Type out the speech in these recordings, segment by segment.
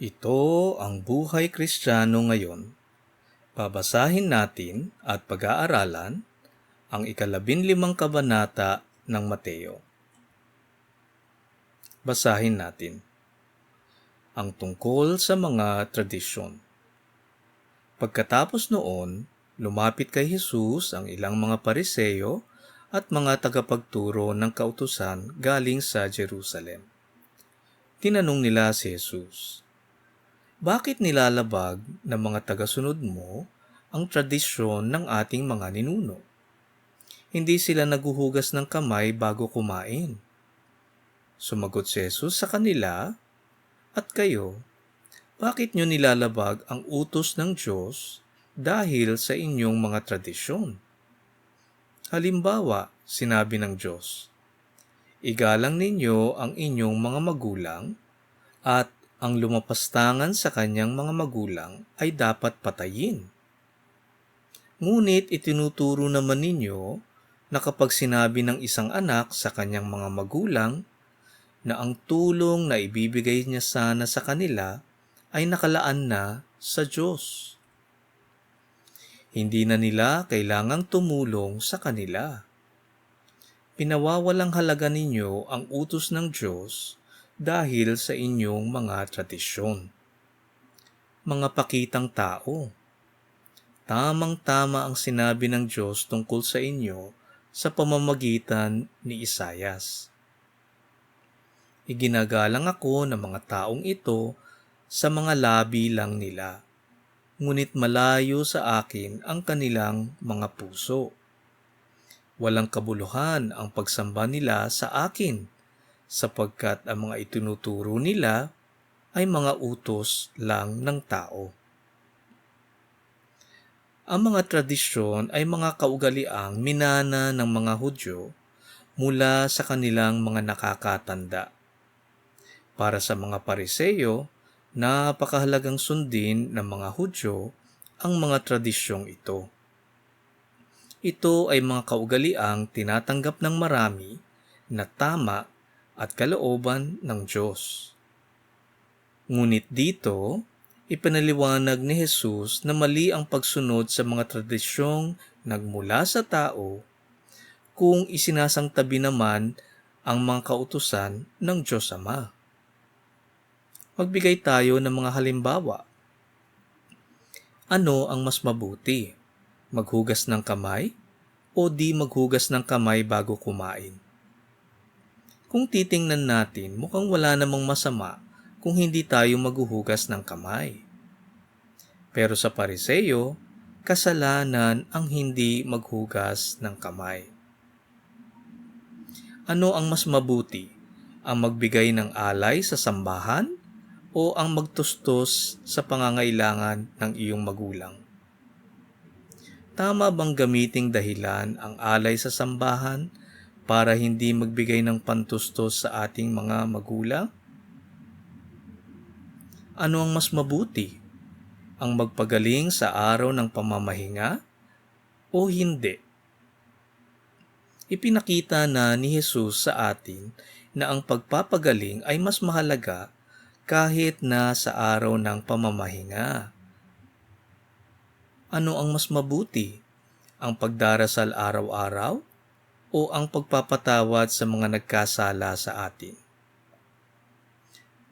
Ito ang buhay Kristiyano ngayon. Babasahin natin at pag-aaralan ang ika-15 kabanata ng Mateo. Basahin natin. Ang tungkol sa mga tradisyon. Pagkatapos noon, lumapit kay Jesus ang ilang mga Pariseo at mga tagapagturo ng kautusan galing sa Jerusalem. Tinanong nila si Jesus, "Bakit nilalabag ng mga tagasunod mo ang tradisyon ng ating mga ninuno? Hindi sila naguhugas ng kamay bago kumain." Sumagot si Jesus sa kanila, "At kayo, bakit nyo nilalabag ang utos ng Diyos dahil sa inyong mga tradisyon? Halimbawa, sinabi ng Diyos, igalang ninyo ang inyong mga magulang at ang lumapastangan sa kanyang mga magulang ay dapat patayin. Ngunit itinuturo naman ninyo na kapag sinabi ng isang anak sa kanyang mga magulang na ang tulong na ibibigay niya sana sa kanila ay nakalaan na sa Diyos. Hindi na nila kailangang tumulong sa kanila. Pinawawalang halaga ninyo ang utos ng Diyos dahil sa inyong mga tradisyon. Mga pakitang tao, tamang-tama ang sinabi ng Diyos tungkol sa inyo sa pamamagitan ni Isaias. Iginagalang ako ng mga taong ito sa mga labi lang nila, ngunit malayo sa akin ang kanilang mga puso. Walang kabuluhan ang pagsamba nila sa akin, sapagkat ang mga itinuturo nila ay mga utos lang ng tao. Ang mga tradisyon ay mga kaugaliang minana ng mga Hudyo mula sa kanilang mga nakakatanda. Para sa mga Pariseo, napakahalagang sundin ng mga Hudyo ang mga tradisyong ito. Ito ay mga kaugaliang tinatanggap ng marami na tama at kalooban ng Diyos. Ngunit dito, ipinaliwanag ni Jesus na mali ang pagsunod sa mga tradisyong nagmula sa tao kung isinasangtabi naman ang mga kautusan ng Diyos Ama. Magbigay tayo ng mga halimbawa. Ano ang mas mabuti? Maghugas ng kamay o di maghugas ng kamay bago kumain? Kung titingnan natin, mukhang wala namang masama kung hindi tayo maghuhugas ng kamay. Pero sa Pariseo, kasalanan ang hindi maghugas ng kamay. Ano ang mas mabuti? Ang magbigay ng alay sa sambahan o ang magtustos sa pangangailangan ng iyong magulang? Tama bang gamiting dahilan ang alay sa sambahan para hindi magbigay ng pantustos sa ating mga magulang? Ano ang mas mabuti? Ang magpagaling sa araw ng pamamahinga o hindi? Ipinakita na ni Jesus sa atin na ang pagpapagaling ay mas mahalaga kahit na sa araw ng pamamahinga. Ano ang mas mabuti? Ang pagdarasal araw-araw o ang pagpapatawad sa mga nagkasala sa atin?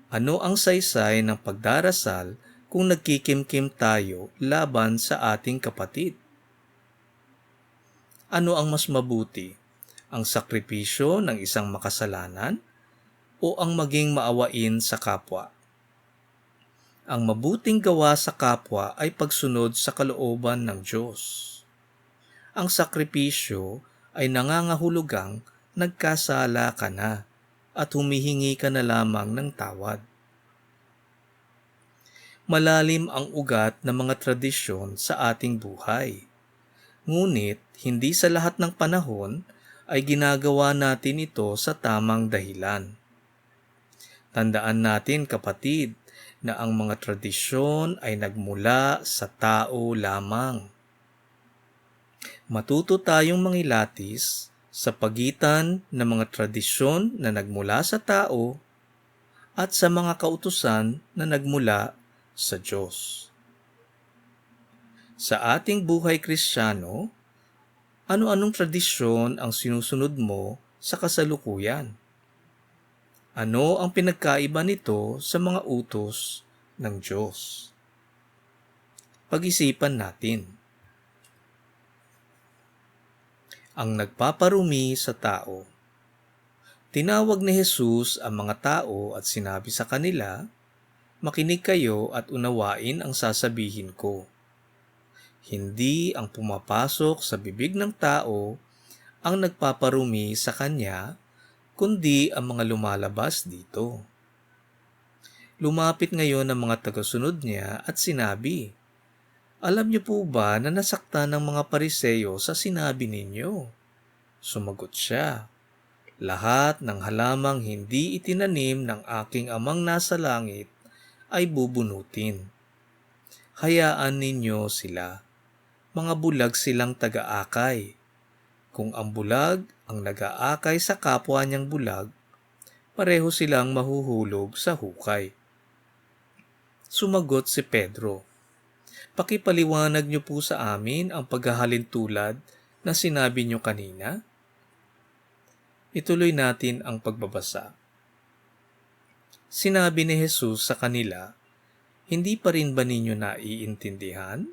Ano ang saysay ng pagdarasal kung nagkikimkim tayo laban sa ating kapatid? Ano ang mas mabuti? Ang sakripisyo ng isang makasalanan o ang maging maawain sa kapwa? Ang mabuting gawa sa kapwa ay pagsunod sa kalooban ng Diyos. Ang sakripisyo ay nangangahulugang nagkasala ka na at humihingi ka na lamang ng tawad. Malalim ang ugat ng mga tradisyon sa ating buhay. Ngunit hindi sa lahat ng panahon ay ginagawa natin ito sa tamang dahilan. Tandaan natin, kapatid, na ang mga tradisyon ay nagmula sa tao lamang. Matuto tayong mangilatis sa pagitan ng mga tradisyon na nagmula sa tao at sa mga kautusan na nagmula sa Diyos. Sa ating buhay Kristiyano, ano-anong tradisyon ang sinusunod mo sa kasalukuyan? Ano ang pinagkaiba nito sa mga utos ng Diyos? Pag-isipan natin. Ang nagpaparumi sa tao. Tinawag ni Jesus ang mga tao at sinabi sa kanila, "Makinig kayo at unawain ang sasabihin ko. Hindi ang pumapasok sa bibig ng tao ang nagpaparumi sa kanya, kundi ang mga lumalabas dito." Lumapit ngayon ang mga tagasunod niya at sinabi, "Alam niyo po ba na nasaktan ng mga Pariseyo sa sinabi ninyo?" Sumagot siya, "Lahat ng halamang hindi itinanim ng aking amang nasa langit ay bubunutin. Hayaan ninyo sila. Mga bulag silang taga-akay. Kung ang bulag ang nag-aakay sa kapwa niyang bulag, pareho silang mahuhulog sa hukay." Sumagot si Pedro, "Pakipaliwanag niyo po sa amin ang paghahalin tulad na sinabi niyo kanina." Ituloy natin ang pagbabasa. Sinabi ni Jesus sa kanila, "Hindi pa rin ba ninyo naiintindihan?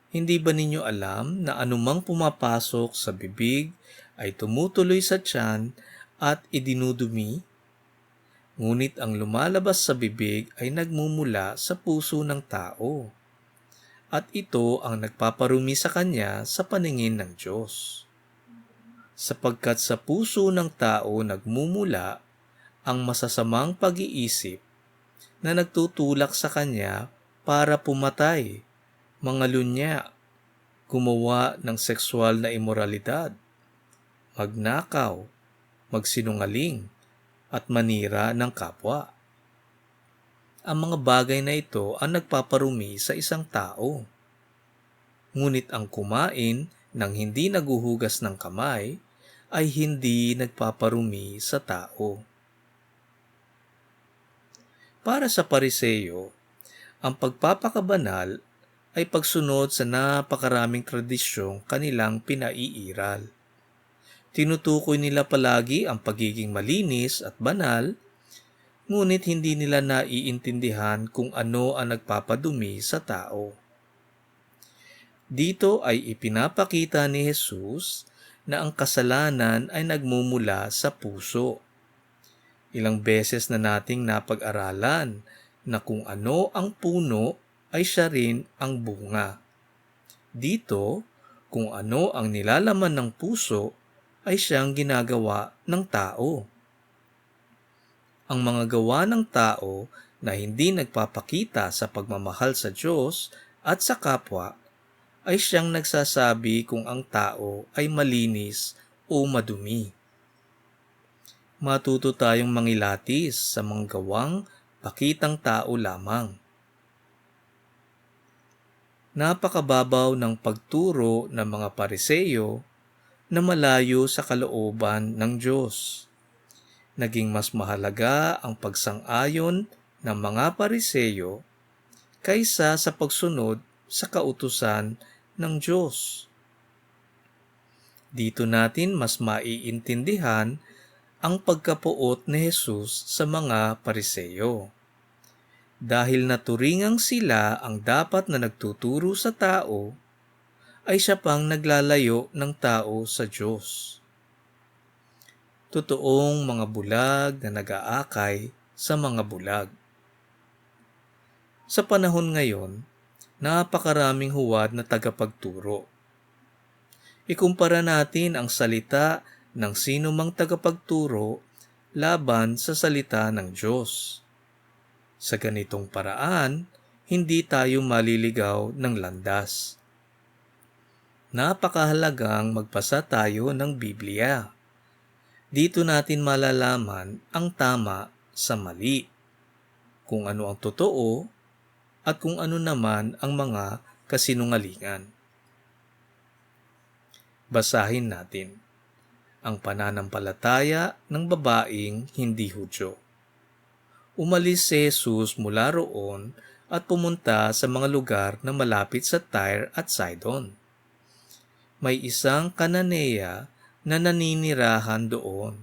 Hindi ba ninyo alam na anumang pumapasok sa bibig ay tumutuloy sa tiyan at idinudumi? Ngunit ang lumalabas sa bibig ay nagmumula sa puso ng tao, at ito ang nagpaparumi sa kanya sa paningin ng Diyos. Sapagkat sa puso ng tao nagmumula ang masasamang pag-iisip na nagtutulak sa kanya para pumatay, mangalunya, gumawa ng sexual na imoralidad, magnakaw, magsinungaling, at manira ng kapwa. Ang mga bagay na ito ang nagpaparumi sa isang tao. Ngunit ang kumain ng hindi naguhugas ng kamay ay hindi nagpaparumi sa tao. Para sa Pariseyo, ang pagpapakabanal ay pagsunod sa napakaraming tradisyong kanilang pinaiiral. Tinutukoy nila palagi ang pagiging malinis at banal, ngunit hindi nila naiintindihan kung ano ang nagpapadumi sa tao. Dito ay ipinapakita ni Jesus na ang kasalanan ay nagmumula sa puso. Ilang beses na nating napag-aralan na kung ano ang puno ay siya rin ang bunga. Dito, kung ano ang nilalaman ng puso ay siyang ginagawa ng tao. Ang mga gawa ng tao na hindi nagpapakita sa pagmamahal sa Diyos at sa kapwa ay siyang nagsasabi kung ang tao ay malinis o madumi. Matuto tayong mangilatis sa mga gawang pakitang tao lamang. Napakababaw ng pagturo ng mga Pariseyo na malayo sa kalooban ng Diyos. Naging mas mahalaga ang pagsang-ayon ng mga Pariseyo kaysa sa pagsunod sa kautusan ng Diyos. Dito natin mas maiintindihan ang pagkapuot ni Jesus sa mga Pariseyo. Dahil naturingang sila ang dapat na nagtuturo sa tao, ay siya pang naglalayo ng tao sa Diyos. Totoong mga bulag na nag-aakay sa mga bulag. Sa panahon ngayon, napakaraming huwad na tagapagturo. Ikumpara natin ang salita ng sino mang tagapagturo laban sa salita ng Diyos. Sa ganitong paraan, hindi tayo maliligaw ng landas. Napakahalagang magbasa tayo ng Biblia. Dito natin malalaman ang tama sa mali, kung ano ang totoo at kung ano naman ang mga kasinungalingan. Basahin natin ang pananampalataya ng babaeng hindi Hudyo. Umalis si Jesus mula roon at pumunta sa mga lugar na malapit sa Tyre at Sidon. May isang Kananeya na naninirahan doon.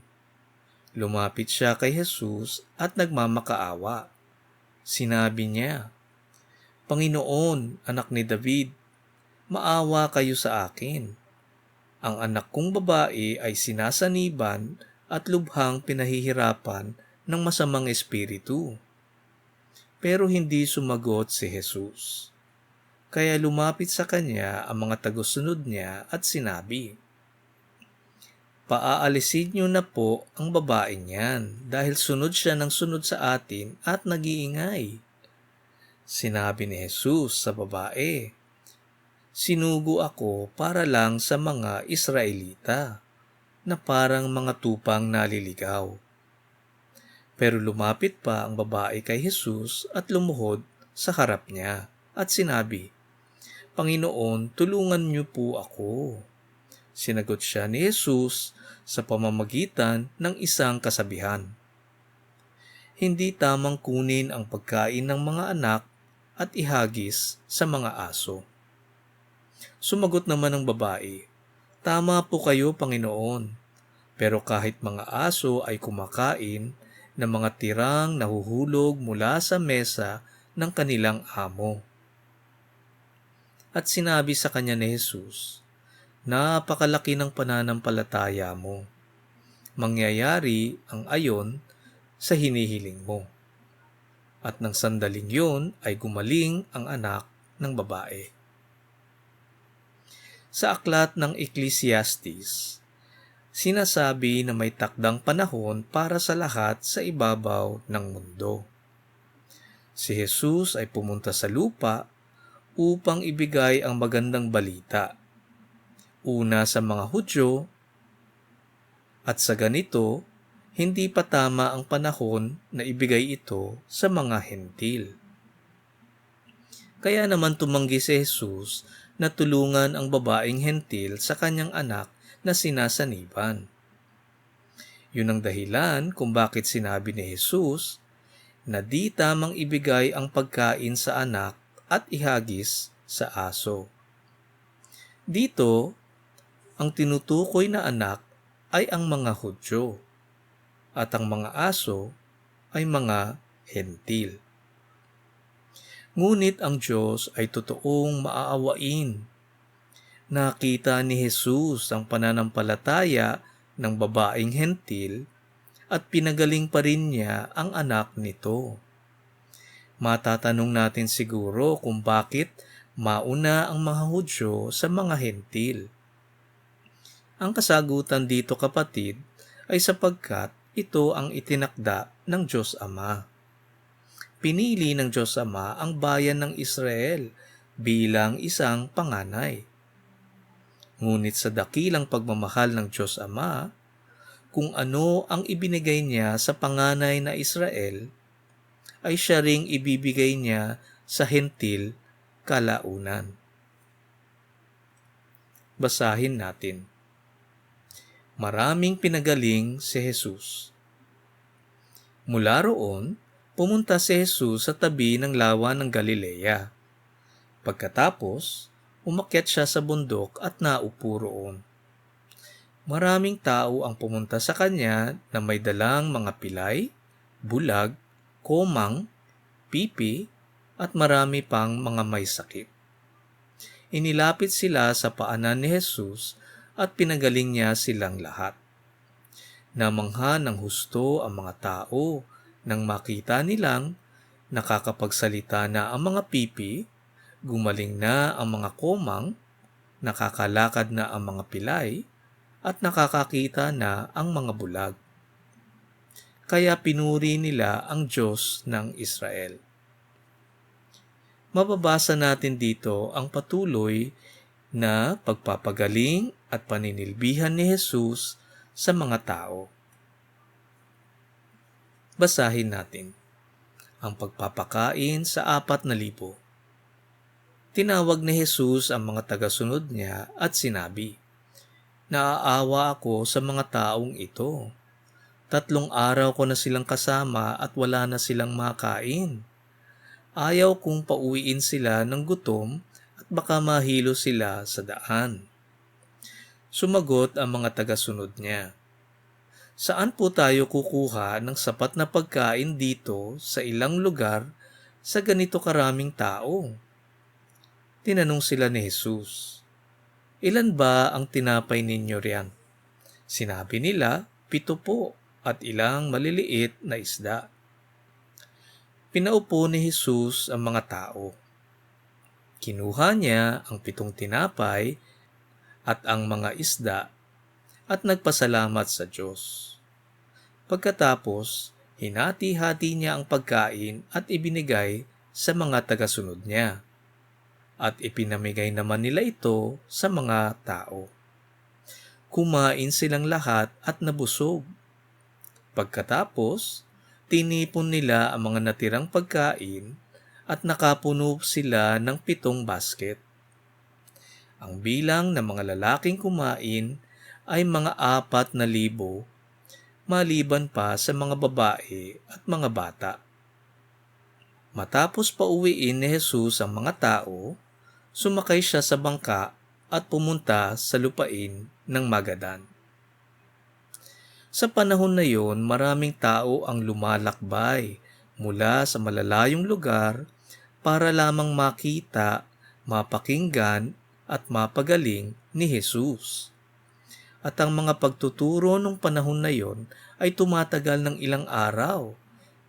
Lumapit siya kay Jesus at nagmamakaawa. Sinabi niya, "Panginoon, anak ni David, maawa kayo sa akin. Ang anak kong babae ay sinasaniban at lubhang pinahihirapan ng masamang espiritu." Pero hindi sumagot si Jesus. Kaya lumapit sa kanya ang mga tagusunod niya at sinabi, "Paaalisin niyo na po ang babaeng yan dahil sunod siya ng sunod sa atin at nag-iingay." Sinabi ni Jesus sa babae, "Sinugo ako para lang sa mga Israelita na parang mga tupang naliligaw." Pero lumapit pa ang babae kay Jesus at lumuhod sa harap niya at sinabi, "Panginoon, tulungan niyo po ako." Sinagot siya ni Jesus sa pamamagitan ng isang kasabihan, "Hindi tamang kunin ang pagkain ng mga anak at ihagis sa mga aso." Sumagot naman ang babae, "Tama po kayo, Panginoon, pero kahit mga aso ay kumakain ng mga tirang nahuhulog mula sa mesa ng kanilang amo." At sinabi sa kanya ni Jesus, "Napakalaki ng pananampalataya mo. Mangyayari ang ayon sa hinihiling mo." At nang sandaling yun ay gumaling ang anak ng babae. Sa aklat ng Ecclesiastes, sinasabi na may takdang panahon para sa lahat sa ibabaw ng mundo. Si Jesus ay pumunta sa lupa upang ibigay ang magandang balita. Una sa mga Hudyo, at sa ganito, hindi pa tama ang panahon na ibigay ito sa mga Hentil. Kaya naman tumanggi si Jesus na tulungan ang babaeng Hentil sa kanyang anak na sinasaniban. Yun ang dahilan kung bakit sinabi ni Jesus na di tamang ibigay ang pagkain sa anak at ihagis sa aso. Dito, ang tinutukoy na anak ay ang mga Hudyo at ang mga aso ay mga Hentil. Ngunit ang Diyos ay totoong maaawain. Nakita ni Jesus ang pananampalataya ng babaeng Hentil at pinagaling pa rin niya ang anak nito. Matatanong natin siguro kung bakit mauna ang mga Hudyo sa mga Hentil. Ang kasagutan dito, kapatid, ay sapagkat ito ang itinakda ng Diyos Ama. Pinili ng Diyos Ama ang bayan ng Israel bilang isang panganay. Ngunit sa dakilang pagmamahal ng Diyos Ama, kung ano ang ibinigay niya sa panganay na Israel, ay siya ring ibibigay niya sa Hentil kalaunan. Basahin natin. Maraming pinagaling si Jesus. Mula roon, pumunta si Jesus sa tabi ng lawa ng Galilea. Pagkatapos, umakyat siya sa bundok at naupo roon. Maraming tao ang pumunta sa kanya na may dalang mga pilay, bulag, komang, pipi, at marami pang mga may sakit. Inilapit sila sa paanan ni Jesus at pinagaling niya silang lahat. Namangha ng husto ang mga tao nang makita nilang nakakapagsalita na ang mga pipi, gumaling na ang mga komang, nakakalakad na ang mga pilay, at nakakakita na ang mga bulag. Kaya pinuri nila ang Diyos ng Israel. Mababasa natin dito ang patuloy na pagpapagaling at paninilbihan ni Jesus sa mga tao. Basahin natin. Ang pagpapakain sa 4,000. Tinawag ni Jesus ang mga tagasunod niya at sinabi, "Naaawa ako sa mga taong ito. 3 araw ko na silang kasama at wala na silang makain. Ayaw kong pauwiin sila ng gutom at baka mahilo sila sa daan." Sumagot ang mga tagasunod niya, "Saan po tayo kukuha ng sapat na pagkain dito sa ilang lugar sa ganito karaming tao?" Tinanong sila ni Jesus, "Ilan ba ang tinapay ninyo riyan?" Sinabi nila, 7 po at ilang maliliit na isda. Pinaupo ni Jesus ang mga tao. Kinuha niya ang 7 tinapay at ang mga isda at nagpasalamat sa Diyos. Pagkatapos, hinati-hati niya ang pagkain at ibinigay sa mga tagasunod niya. At ipinamigay naman nila ito sa mga tao. Kumain silang lahat at nabusog. Pagkatapos, tinipon nila ang mga natirang pagkain at nakapuno sila ng 7 basket. Ang bilang ng mga lalaking kumain ay mga 4,000, maliban pa sa mga babae at mga bata. Matapos pauwiin ni Jesus ang mga tao, sumakay siya sa bangka at pumunta sa lupain ng Magadan. Sa panahon na yon, maraming tao ang lumalakbay mula sa malalayong lugar para lamang makita, mapakinggan at mapagaling ni Jesus. At ang mga pagtuturo nung panahon na yon ay tumatagal ng ilang araw.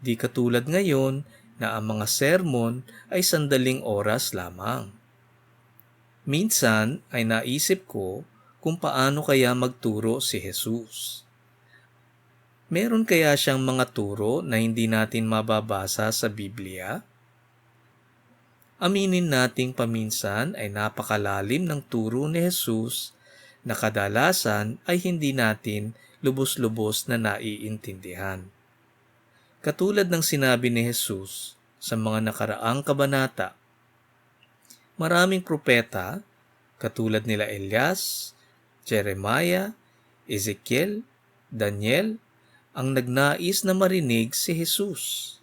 Di katulad ngayon na ang mga sermon ay sandaling oras lamang. Minsan ay naisip ko kung paano kaya magturo si Jesus. Meron kaya siyang mga turo na hindi natin mababasa sa Biblia? Aminin nating paminsan ay napakalalim ng turo ni Jesus na kadalasan ay hindi natin lubos-lubos na naiintindihan. Katulad ng sinabi ni Jesus sa mga nakaraang kabanata, maraming propeta, katulad nila Elias, Jeremiah, Ezekiel, Daniel, ang nagnais na marinig si Jesus.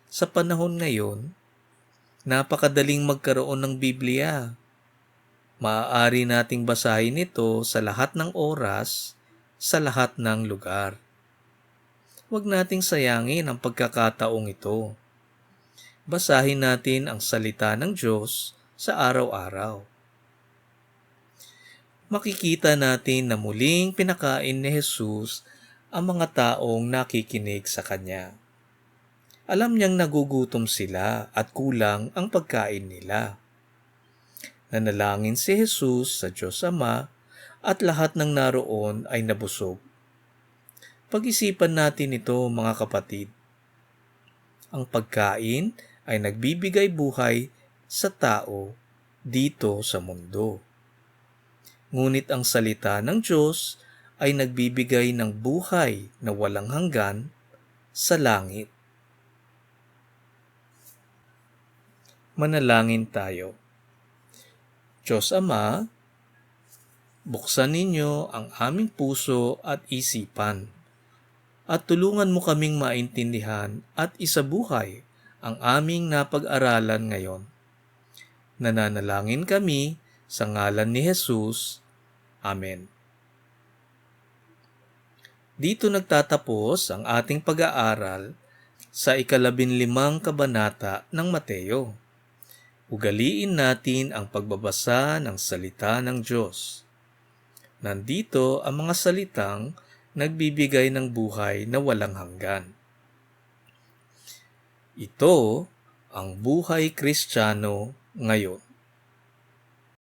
Sa panahon ngayon, napakadaling magkaroon ng Biblia. Maaari nating basahin ito sa lahat ng oras, sa lahat ng lugar. Huwag nating sayangin ang pagkakataong ito. Basahin natin ang salita ng Diyos sa araw-araw. Makikita natin na muling pinakain ni Jesus ang mga taong nakikinig sa Kanya. Alam niyang nagugutom sila at kulang ang pagkain nila. Nanalangin si Jesus sa Diyos Ama at lahat ng naroon ay nabusog. Pag-isipan natin ito, mga kapatid. Ang pagkain ay nagbibigay buhay sa tao dito sa mundo. Ngunit ang salita ng Diyos ay nagbibigay ng buhay na walang hanggan sa langit. Manalangin tayo. Diyos Ama, buksan ninyo ang aming puso at isipan at tulungan mo kaming maintindihan at isabuhay ang aming napag-aralan ngayon. Nananalangin kami sa ngalan ni Jesus. Amen. Dito nagtatapos ang ating pag-aaral sa 15 kabanata ng Mateo. Ugaliin natin ang pagbabasa ng salita ng Diyos. Nandito ang mga salitang nagbibigay ng buhay na walang hanggan. Ito ang buhay Kristiyano ngayon.